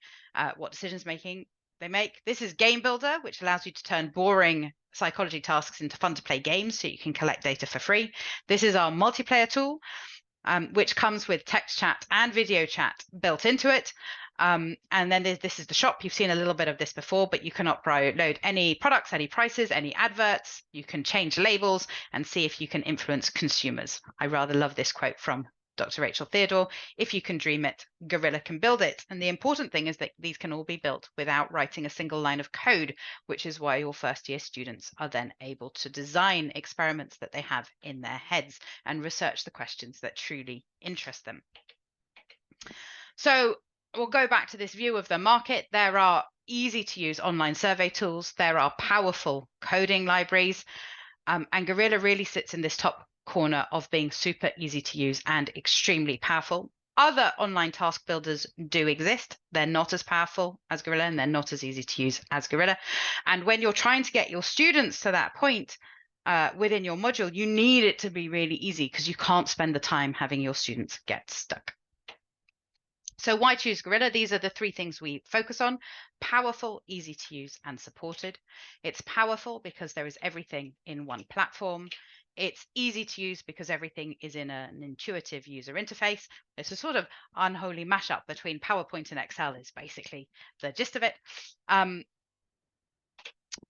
what decisions they make. This is Game Builder, which allows you to turn boring psychology tasks into fun to play games so you can collect data for free. This is our multiplayer tool, which comes with text chat and video chat built into it. And then this is the shop. You've seen a little bit of this before, but you can upload any products, any prices, any adverts. You can change labels and see if you can influence consumers. I rather love this quote from Dr. Rachel Theodore: if you can dream it, Gorilla can build it. And the important thing is that these can all be built without writing a single line of code, which is why your first year students are then able to design experiments that they have in their heads and research the questions that truly interest them. So we'll go back to this view of the market. There are easy to use online survey tools. There are powerful coding libraries, and Gorilla really sits in this top corner of being super easy to use and extremely powerful. Other online task builders do exist. They're not as powerful as Gorilla, and they're not as easy to use as Gorilla. And when you're trying to get your students to that point within your module, you need it to be really easy, because you can't spend the time having your students get stuck. So why choose Gorilla? These are the three things we focus on: powerful, easy to use, and supported. It's powerful because there is everything in one platform. It's easy to use because everything is in an intuitive user interface. It's a sort of unholy mashup between PowerPoint and Excel is basically the gist of it.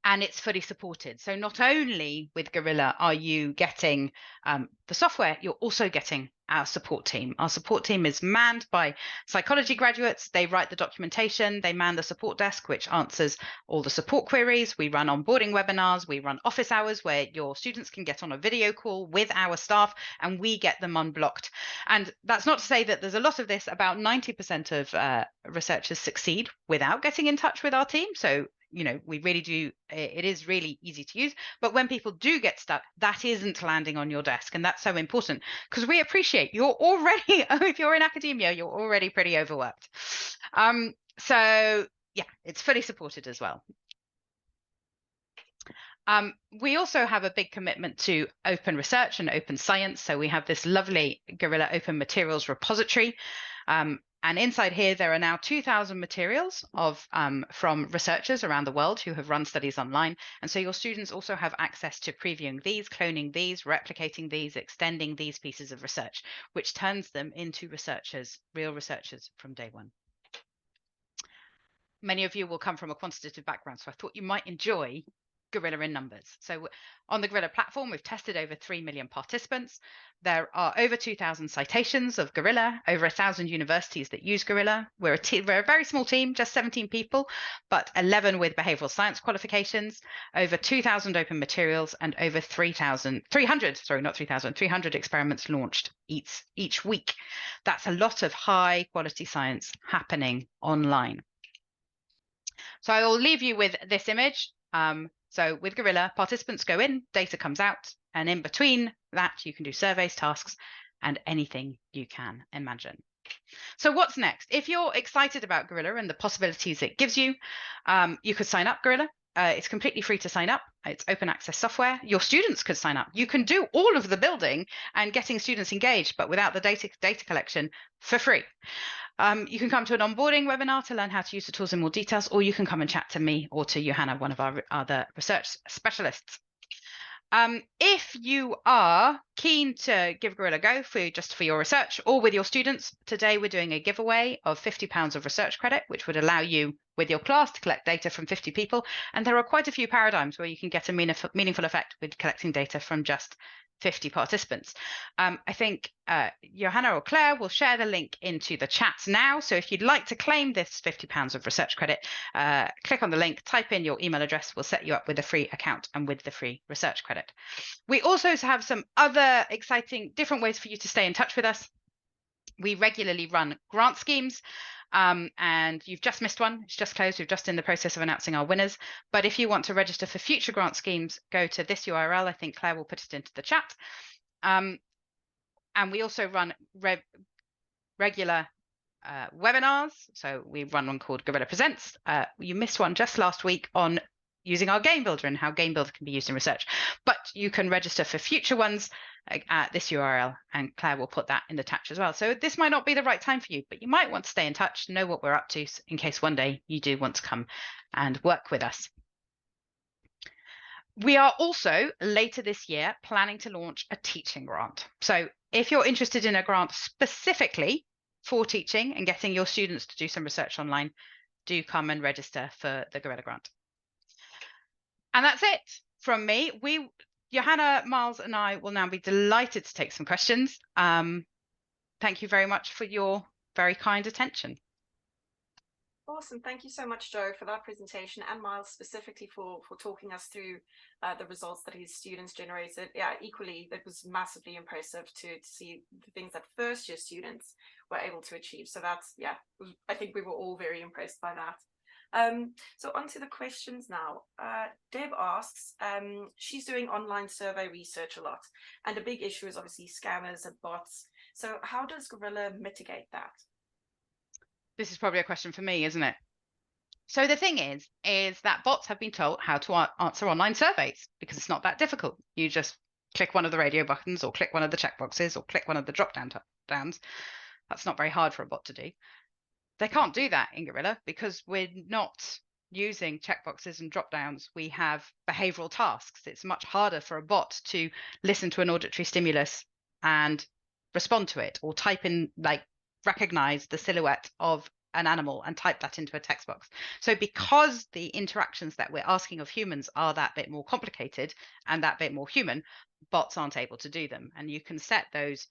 And it's fully supported. So not only with Gorilla are you getting the software, you're also getting our support team. Our support team is manned by psychology graduates. They write the documentation. They man the support desk, which answers all the support queries. We run onboarding webinars. We run office hours where your students can get on a video call with our staff, and we get them unblocked. And that's not to say that there's a lot of this. About 90% of researchers succeed without getting in touch with our team. So we really do. It is really easy to use. But when people do get stuck, that isn't landing on your desk. And that's so important, because we appreciate you're already, if you're in academia, you're already pretty overworked. So yeah, it's fully supported as well. We also have a big commitment to open research and open science. So we have this lovely Gorilla Open Materials repository. And inside here, there are now 2,000 materials from researchers around the world who have run studies online. And so your students also have access to previewing these, cloning these, replicating these, extending these pieces of research, which turns them into researchers, real researchers from day one. Many of you will come from a quantitative background, so I thought you might enjoy Gorilla in numbers. So on the Gorilla platform, we've tested over 3 million participants. There are over 2,000 citations of Gorilla, over 1,000 universities that use Gorilla. We're a very small team, just 17 people, but 11 with behavioral science qualifications, over 2,000 open materials, and over 300 experiments launched each week. That's a lot of high quality science happening online. So I will leave you with this image. So with Gorilla, participants go in, data comes out, and in between that, you can do surveys, tasks, and anything you can imagine. So what's next? If you're excited about Gorilla and the possibilities it gives you, you could sign up Gorilla. It's completely free to sign up. It's open access software. Your students could sign up. You can do all of the building and getting students engaged, but without the data collection, for free. You can come to an onboarding webinar to learn how to use the tools in more details, or you can come and chat to me or to Johanna, one of our other research specialists. If you are keen to give Gorilla a go just for your research or with your students, today we're doing a giveaway of £50 of research credit, which would allow you with your class to collect data from 50 people. And there are quite a few paradigms where you can get a meaningful effect with collecting data from just 50 participants. I think Johanna or Claire will share the link into the chat now. So if you'd like to claim this £50 of research credit, click on the link, type in your email address. We'll set you up with a free account and with the free research credit. We also have some other exciting different ways for you to stay in touch with us. We regularly run grant schemes. And you've just missed one. It's just closed. We're just in the process of announcing our winners. But if you want to register for future grant schemes, go to this URL. I think Claire will put it into the chat. And we also run regular webinars. So we run one called Gorilla Presents. You missed one just last week on using our game builder and how game builder can be used in research. But you can register for future ones at this URL, and Claire will put that in the attach as well. So this might not be the right time for you, but you might want to stay in touch, know what we're up to in case one day you do want to come and work with us. We are also later this year planning to launch a teaching grant. So if you're interested in a grant specifically for teaching and getting your students to do some research online, do come and register for the Gorilla grant. And that's it from me. Johanna, Miles, and I will now be delighted to take some questions. Thank you very much for your very kind attention. Awesome. Thank you so much, Joe, for that presentation, and Miles specifically for talking us through the results that his students generated. Yeah, equally, it was massively impressive to see the things that first year students were able to achieve. So that's, yeah, I think we were all very impressed by that. So on to the questions now. Deb asks, she's doing online survey research a lot, and a big issue is obviously scammers and bots. So how does Gorilla mitigate that? This is probably a question for me, isn't it? So the thing is that bots have been told how to answer online surveys because it's not that difficult. You just click one of the radio buttons or click one of the checkboxes or click one of the drop-down downs. That's not very hard for a bot to do. They can't do that in Gorilla because we're not using checkboxes and drop-downs. We have behavioral tasks. It's much harder for a bot to listen to an auditory stimulus and respond to it, or type in, like, recognize the silhouette of an animal and type that into a text box. So because the interactions that we're asking of humans are that bit more complicated and that bit more human, bots aren't able to do them. And you can set those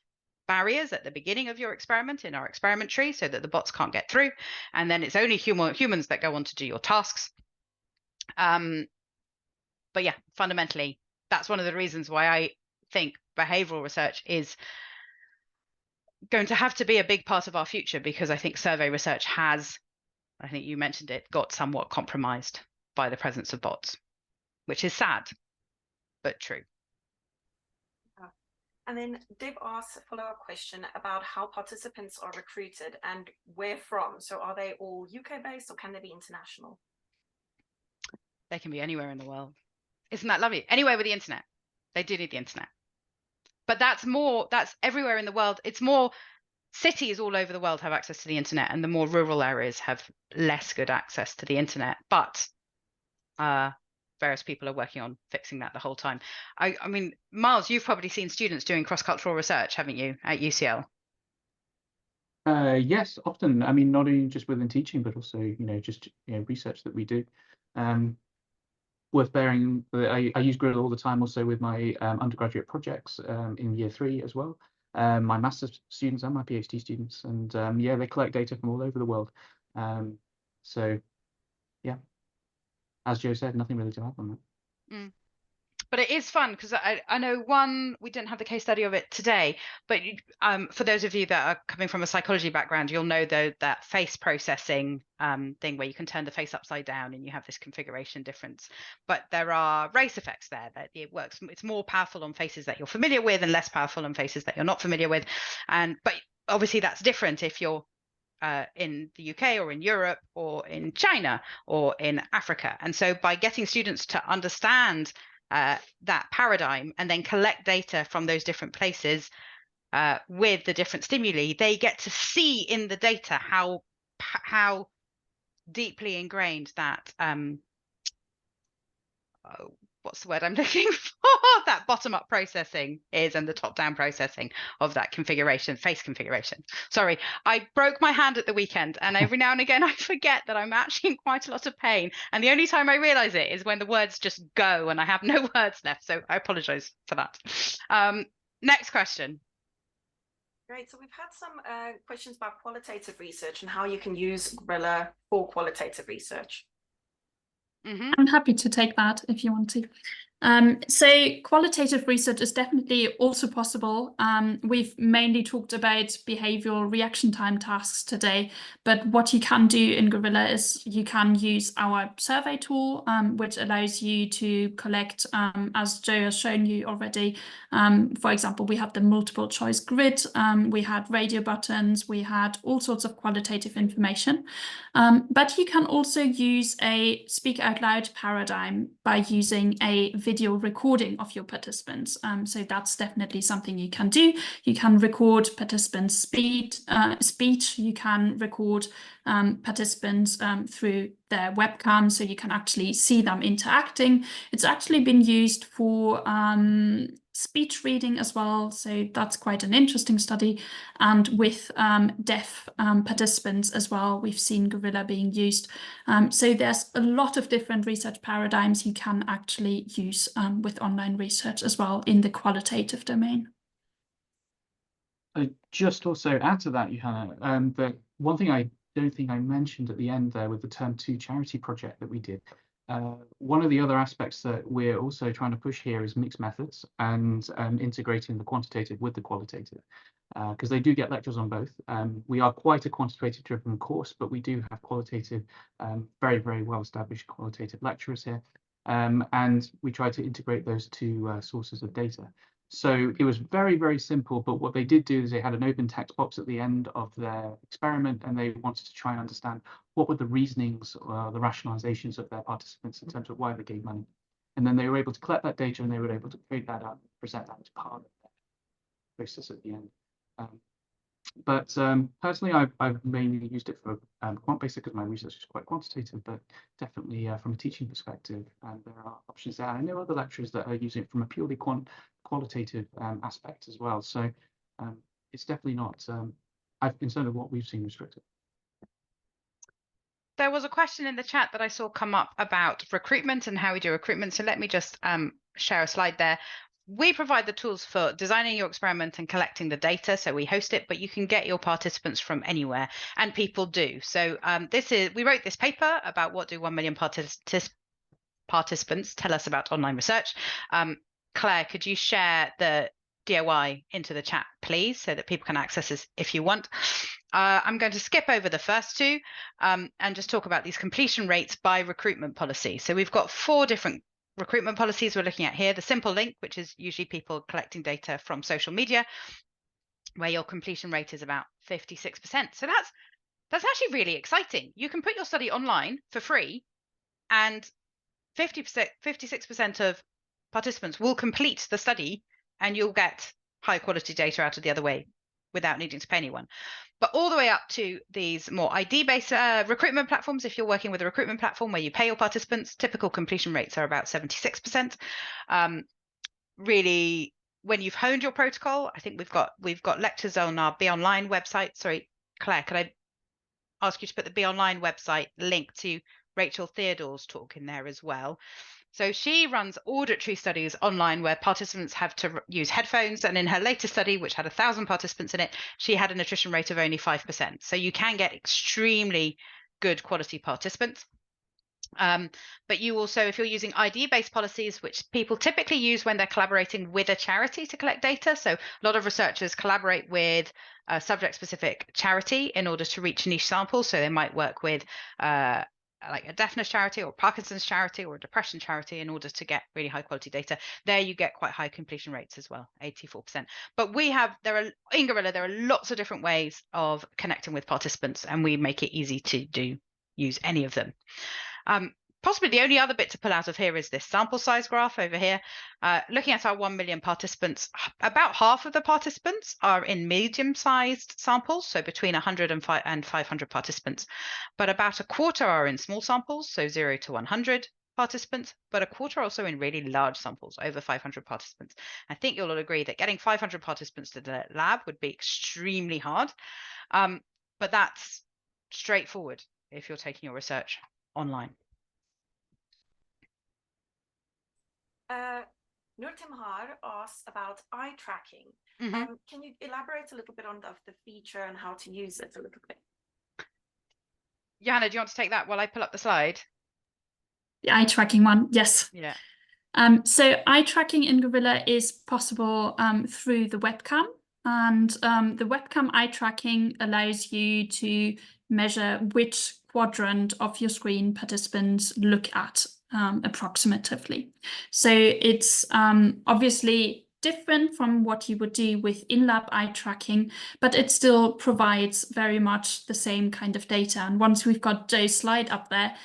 barriers at the beginning of your experiment in our experiment tree so that the bots can't get through, and then it's only humans that go on to do your tasks. But yeah, fundamentally, that's one of the reasons why I think behavioral research is going to have to be a big part of our future, because I think survey research has, I think you mentioned it, got somewhat compromised by the presence of bots, which is sad, but true. And then Deb asks a follow-up question about how participants are recruited and where from. So are they all UK-based or can they be international? They can be anywhere in the world. Isn't that lovely? Anywhere with the internet. They do need the internet. But that's everywhere in the world. It's more cities all over the world have access to the internet, and the more rural areas have less good access to the internet. But various people are working on fixing that the whole time. I mean, Miles, you've probably seen students doing cross-cultural research, haven't you, at UCL? Yes, often. I mean, not only just within teaching, but also, just research that we do. Worth bearing, I use Gorilla all the time also with my undergraduate projects in year 3 as well. My master's students and my PhD students, and yeah, they collect data from all over the world. So yeah, as Joe said, nothing really to add on that. But it is fun because I know we didn't have the case study of it today, but for those of you that are coming from a psychology background, you'll know that face processing thing where you can turn the face upside down and you have this configuration difference. But there are race effects there that it works. It's more powerful on faces that you're familiar with and less powerful on faces that you're not familiar with. But obviously that's different if you're in the UK or in Europe or in China or in Africa. And so by getting students to understand that paradigm and then collect data from those different places with the different stimuli, they get to see in the data how deeply ingrained that what's the word I'm looking for? That bottom-up processing is, and the top-down processing of that configuration, face configuration. Sorry, I broke my hand at the weekend, and every now and again I forget that I'm actually in quite a lot of pain. And the only time I realize it is when the words just go and I have no words left. So I apologize for that. Next question. Great. So we've had some questions about qualitative research and how you can use Gorilla for qualitative research. Mm-hmm. I'm happy to take that if you want to. So qualitative research is definitely also possible. We've mainly talked about behavioral reaction time tasks today, but what you can do in Gorilla is you can use our survey tool, which allows you to collect, as Joe has shown you already. For example, we had the multiple choice grid, we had radio buttons, we had all sorts of qualitative information. But you can also use a speak out loud paradigm by using a video recording of your participants. So that's definitely something you can do. You can record participants' speech. You can record participants through their webcam, so you can actually see them interacting. It's actually been used for speech reading as well, so that's quite an interesting study. And with deaf participants as well, we've seen Gorilla being used. So there's a lot of different research paradigms you can actually use with online research as well in the qualitative domain. I just also add to that, Johanna, that one thing I don't think I mentioned at the end there with the Term 2 charity project that we did. One of the other aspects that we're also trying to push here is mixed methods and integrating the quantitative with the qualitative, because they do get lectures on both. We are quite a quantitative driven course, but we do have qualitative, very, very well established qualitative lecturers here. And we try to integrate those two sources of data. So it was very, very simple, but what they did do is they had an open text box at the end of their experiment, and they wanted to try and understand what were the reasonings or the rationalizations of their participants in terms of why they gave money. And then they were able to collect that data and they were able to create that up, present that as part of their process at the end. Personally, I've mainly used it for quant basic because my research is quite quantitative, but definitely from a teaching perspective, there are options there. I know other lecturers that are using it from a purely qualitative aspect as well. So it's definitely not, instead of what we've seen, restricted. There was a question in the chat that I saw come up about recruitment and how we do recruitment. So let me just share a slide there. We provide the tools for designing your experiment and collecting the data, so we host it, but you can get your participants from anywhere, and people do. So we wrote this paper about what do 1 million participants tell us about online research. Claire, could you share the DOI into the chat, please, so that people can access this if you want. I'm going to skip over the first two and just talk about these completion rates by recruitment policy. So we've got 4 different recruitment policies we're looking at here. The simple link, which is usually people collecting data from social media, where your completion rate is about 56%. So that's actually really exciting. You can put your study online for free, and 56% of participants will complete the study, and you'll get high quality data out of the other way without needing to pay anyone. But all the way up to these more ID-based recruitment platforms, if you're working with a recruitment platform where you pay your participants, typical completion rates are about 76%. Really, when you've honed your protocol, I think we've got lectures on our Be Online website. Sorry, Claire, could I ask you to put the Be Online website link to Rachel Theodore's talk in there as well? So she runs auditory studies online where participants have to use headphones. And in her latest study, which had 1,000 participants in it, she had an attrition rate of only 5%. So you can get extremely good quality participants. But you also, if you're using ID-based policies, which people typically use when they're collaborating with a charity to collect data. So a lot of researchers collaborate with a subject-specific charity in order to reach niche samples. So they might work with like a deafness charity or Parkinson's charity or a depression charity in order to get really high quality data. There you get quite high completion rates as well, 84%. But in Gorilla, there are lots of different ways of connecting with participants, and we make it easy to use any of them. Possibly the only other bit to pull out of here is this sample size graph over here. Looking at our 1 million participants, about half of the participants are in medium-sized samples, so between 100 and 500 participants. But about a quarter are in small samples, so 0 to 100 participants, but a quarter are also in really large samples, over 500 participants. I think you'll all agree that getting 500 participants to the lab would be extremely hard, but that's straightforward if you're taking your research online. Nurtimhar asks about eye tracking. Mm-hmm. Can you elaborate a little bit on the feature and how to use it a little bit? Johanna, do you want to take that while I pull up the slide? The eye tracking one, yes. Yeah. So eye tracking in Gorilla is possible through the webcam, and the webcam eye tracking allows you to measure which quadrant of your screen participants look at approximatively. So it's obviously different from what you would do with in-lab eye tracking, but it still provides very much the same kind of data. And once we've got Joe's slide up there,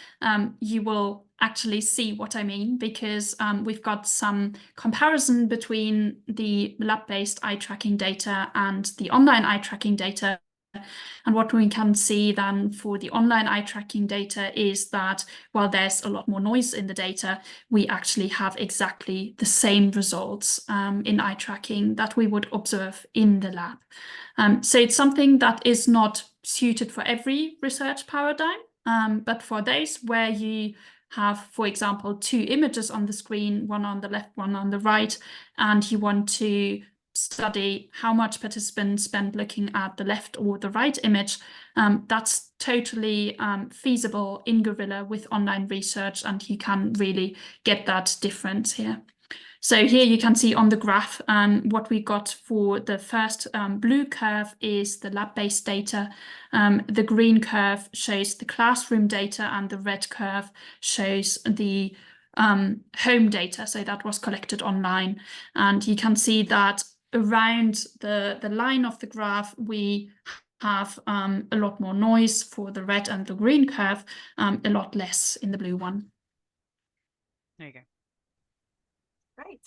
you will actually see what I mean, because we've got some comparison between the lab-based eye tracking data and the online eye tracking data. And what we can see then for the online eye tracking data is that while there's a lot more noise in the data, we actually have exactly the same results in eye tracking that we would observe in the lab. So it's something that is not suited for every research paradigm, but for those where you have, for example, 2 images on the screen, one on the left, one on the right, and you want to study how much participants spend looking at the left or the right image, that's totally feasible in Gorilla with online research, and you can really get that difference here. So here you can see on the graph what we got for the first blue curve is the lab-based data. The green curve shows the classroom data, and the red curve shows the home data. So that was collected online. And you can see that around the line of the graph, we have a lot more noise for the red and the green curve, a lot less in the blue one. There you go. Great.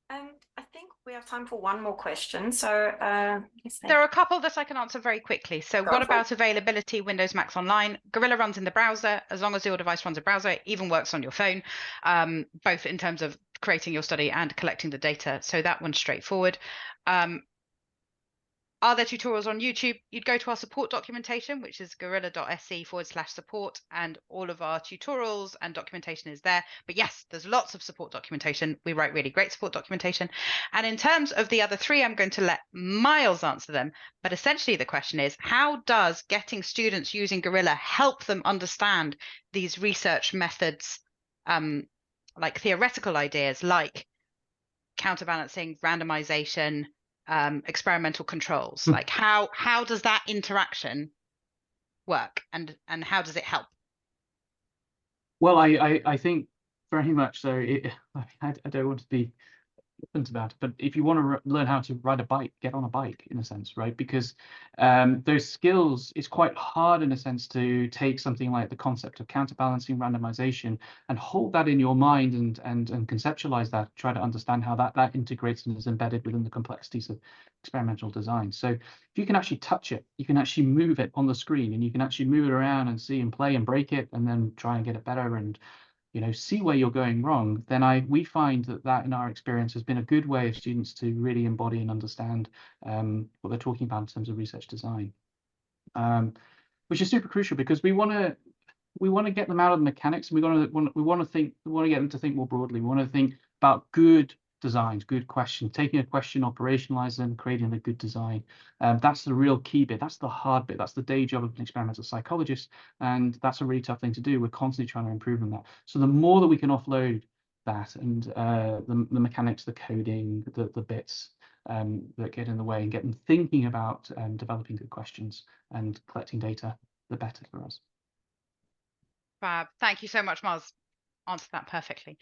I think we have time for one more question. So there are a couple that I can answer very quickly. So what about availability, Windows, Macs Online? Gorilla runs in the browser. As long as your device runs a browser, it even works on your phone, both in terms of creating your study and collecting the data. So that one's straightforward. Are there tutorials on YouTube? You'd go to our support documentation, which is gorilla.sc/support, and all of our tutorials and documentation is there. But yes, there's lots of support documentation. We write really great support documentation. And in terms of the other 3, I'm going to let Miles answer them. But essentially the question is, how does getting students using Gorilla help them understand these research methods, like theoretical ideas like counterbalancing, randomization, experimental controls? Like how does that interaction work, and how does it help? Well, I think very much so. I don't want to be flippant about it, but if you want to learn how to ride a bike, get on a bike in a sense, right? Because those skills, it's quite hard in a sense to take something like the concept of counterbalancing, randomization, and hold that in your mind and conceptualize that, try to understand how that integrates and is embedded within the complexities of experimental design. So if you can actually touch it, you can actually move it on the screen, and you can actually move it around and see and play and break it, and then try and get it better and see where you're going wrong, then we find that in our experience has been a good way of students to really embody and understand what they're talking about in terms of research design, which is super crucial, because we want to get them out of the mechanics, and we want to get them to think more broadly. We want to think about good designs, good questions, taking a question, operationalize them, creating a good design. That's the real key bit. That's the hard bit. That's the day job of an experimental psychologist, and that's a really tough thing to do. We're constantly trying to improve on that. So the more that we can offload that and the mechanics, the coding, the bits that get in the way, and get them thinking about developing good questions and collecting data, the better for us. Fab. Thank you so much, Miles. Answered that perfectly.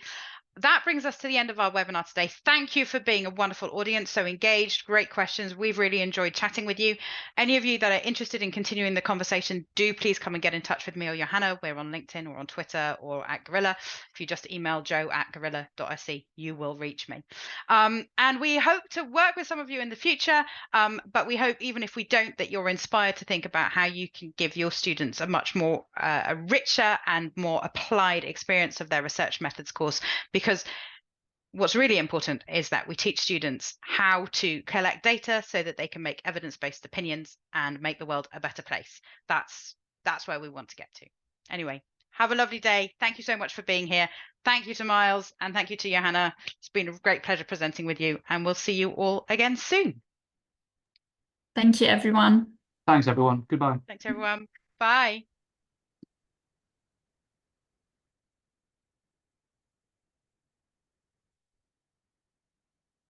That brings us to the end of our webinar today. Thank you for being a wonderful audience, so engaged, great questions. We've really enjoyed chatting with you. Any of you that are interested in continuing the conversation, do please come and get in touch with me or Johanna. We're on LinkedIn or on Twitter or at Gorilla. If you just email joe@gorilla.se, you will reach me. And we hope to work with some of you in the future, but we hope even if we don't, that you're inspired to think about how you can give your students a much more a richer and more applied experience of their research methods course, because what's really important is that we teach students how to collect data so that they can make evidence-based opinions and make the world a better place. That's where we want to get to. Anyway, have a lovely day. Thank you so much for being here. Thank you to Miles and thank you to Johanna. It's been a great pleasure presenting with you, and we'll see you all again soon. Thank you, everyone. Thanks, everyone. Goodbye. Thanks, everyone. Bye.